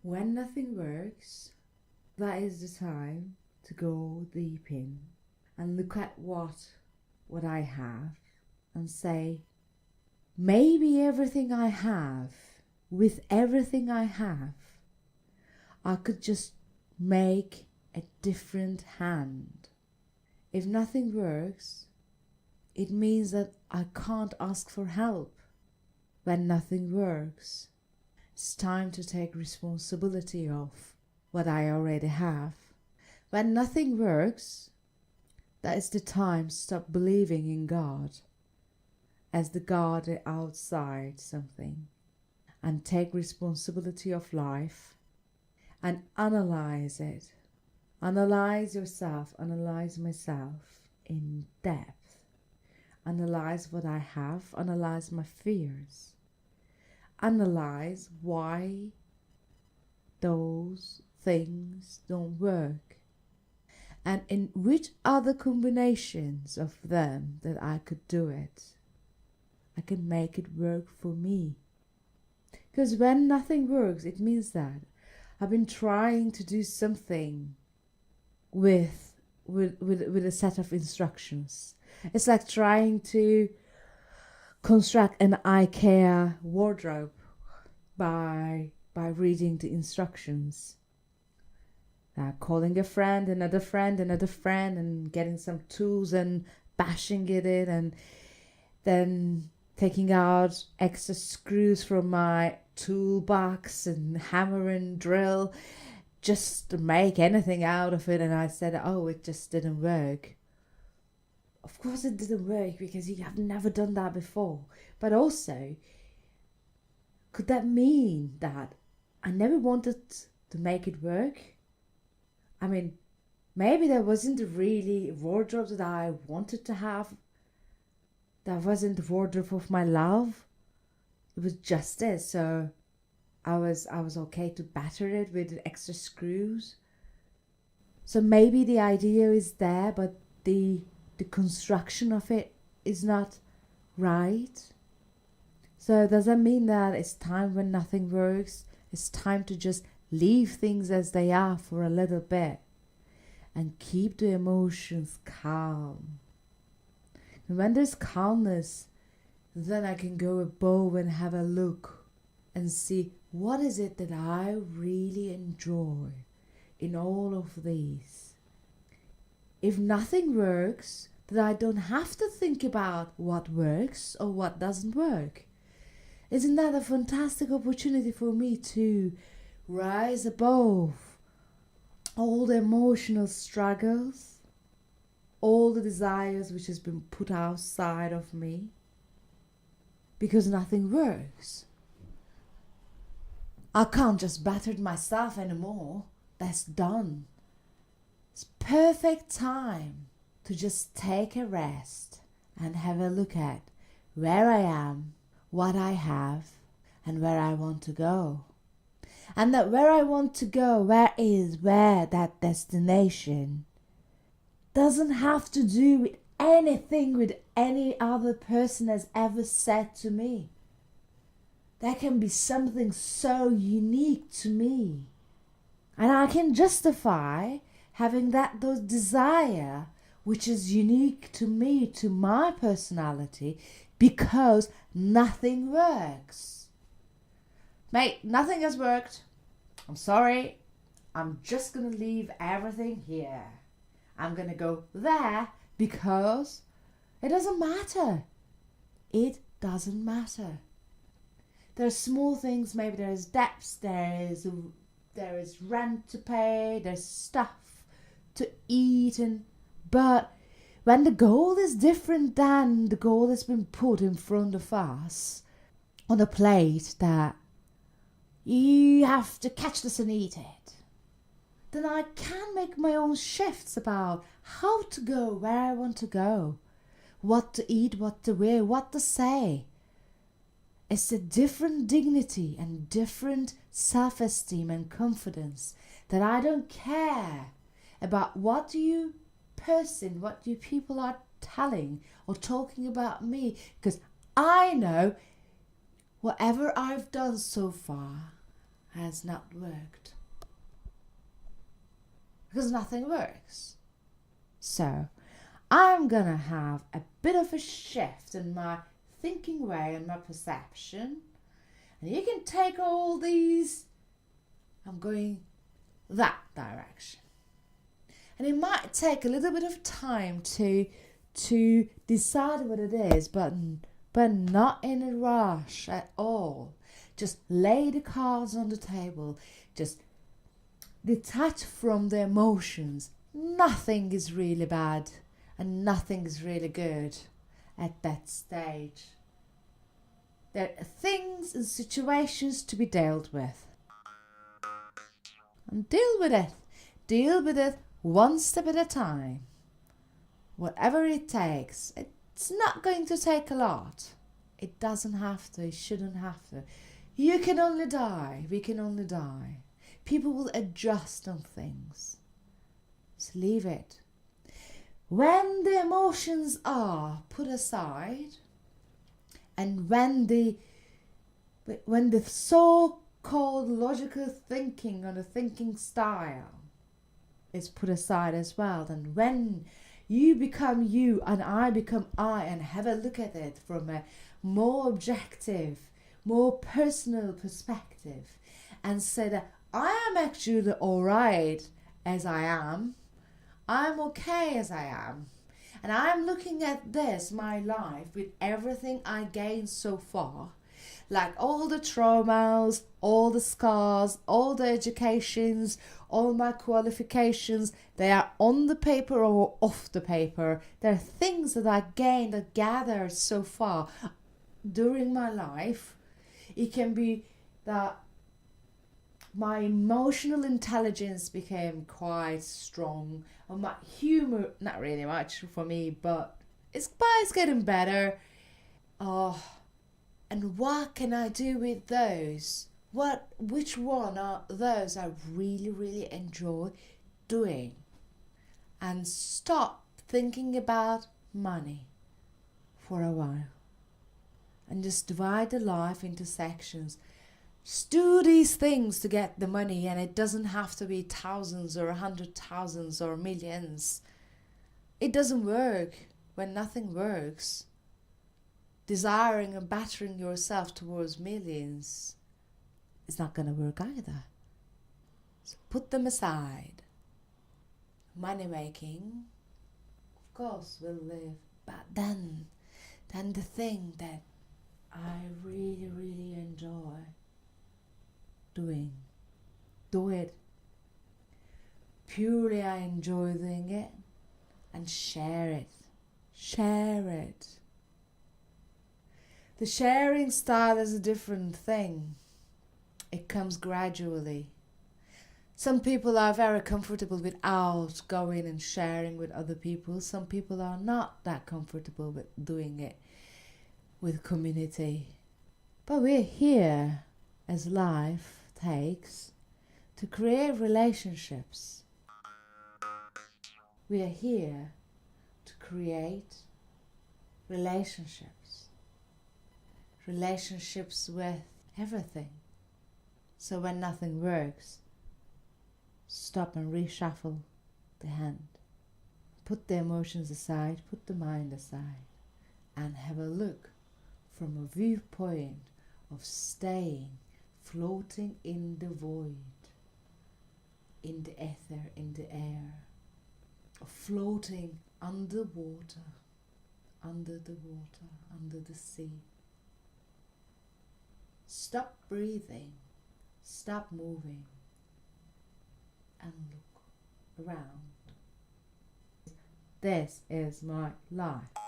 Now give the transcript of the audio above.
When nothing works, that is the time to go deep in and look at what I have and say, maybe everything I have, with everything I have, I could just make a different hand. If nothing works, it means that I can't ask for help. When nothing works, it's time to take responsibility of what I already have. When nothing works, that is the time to stop believing in God as the God outside something and take responsibility of life and analyze it. Analyze yourself, analyze myself in depth. Analyze what I have, analyze my fears. Analyze why those things don't work. And in which other combinations of them that I could do it. I can make it work for me. Because when nothing works, it means that I've been trying to do something with a set of instructions. It's like trying to construct an IKEA wardrobe by reading the instructions. Calling a friend, another friend, and getting some tools and bashing it in, and then taking out extra screws from my toolbox and hammer and drill just to make anything out of it. And I said, oh, it just didn't work. Of course it didn't work because you have never done that before. But also, could that mean that I never wanted to make it work? I mean, maybe there wasn't really a wardrobe that I wanted to have. That wasn't the wardrobe of my love. It was just this. So I was okay to batter it with extra screws. So maybe the idea is there, but the construction of it is not right. So does that mean that it's time when nothing works? It's time to just leave things as they are for a little bit and keep the emotions calm. And when there's calmness, then I can go above and have a look and see what is it that I really enjoy in all of these. If nothing works, then I don't have to think about what works or what doesn't work. Isn't that a fantastic opportunity for me to rise above all the emotional struggles, all the desires which has been put outside of me, because nothing works. I can't just batter myself anymore. That's done. It's perfect time to just take a rest and have a look at where I am, what I have, and where I want to go. And that where I want to go, where that destination, doesn't have to do with anything with any other person has ever said to me. There can be something so unique to me. And I can justify having those desire which is unique to me, to my personality, because nothing works. Mate, nothing has worked. I'm sorry. I'm just going to leave everything here. I'm going to go there because it doesn't matter. It doesn't matter. There are small things, maybe there is debts, there is rent to pay, there's stuff to eat, but when the goal is different than the goal that's been put in front of us on a plate that you have to catch this and eat it, then I can make my own shifts about how to go, where I want to go, what to eat, what to wear, what to say. It's a different dignity and different self-esteem and confidence that I don't care about what you people are telling or talking about me, because I know whatever I've done so far has not worked. Because nothing works. So I'm gonna have a bit of a shift in my thinking way and my perception. And you can take all these, I'm going that direction. And it might take a little bit of time to decide what it is, but not in a rush at all. Just lay the cards on the table. Just detach from the emotions. Nothing is really bad and nothing is really good at that stage. There are things and situations to be dealt with. And deal with it. Deal with it one step at a time. Whatever it takes. It's not going to take a lot. It doesn't have to. It shouldn't have to. You can only die. We can only die. People will adjust on things. So leave it. When the emotions are put aside, and when the so-called logical thinking or the thinking style is put aside as well, then when you become you and I become I and have a look at it from a more objective, more personal perspective and say that I am actually alright as I am. I'm okay as I am. And I'm looking at this, my life, with everything I gained so far. Like all the traumas, all the scars, all the educations, all my qualifications. They are on the paper or off the paper. There are things that I gained, that gathered so far during my life. It can be that my emotional intelligence became quite strong, or my humor, not really much for me, but it's getting better. Oh, and what can I do with those? Which one are those I really, really enjoy doing? And stop thinking about money for a while. And just divide the life into sections. Just do these things to get the money, and it doesn't have to be thousands or 100,000s or millions. It doesn't work when nothing works. Desiring and battering yourself towards millions is not going to work either. So put them aside. Money making, of course, will live, but then the thing that I really, really enjoy doing, do it. Purely I enjoy doing it, and share it. Share it. The sharing style is a different thing. It comes gradually. Some people are very comfortable without going and sharing with other people. Some people are not that comfortable with doing it with community. But we're here, as life takes, to create relationships. We are here to create relationships. Relationships with everything. So when nothing works, stop and reshuffle the hand. Put the emotions aside, put the mind aside, and have a look from a viewpoint of staying, floating in the void, in the ether, in the air, of floating underwater, under the water, under the sea. Stop breathing, stop moving, and look around. This is my life.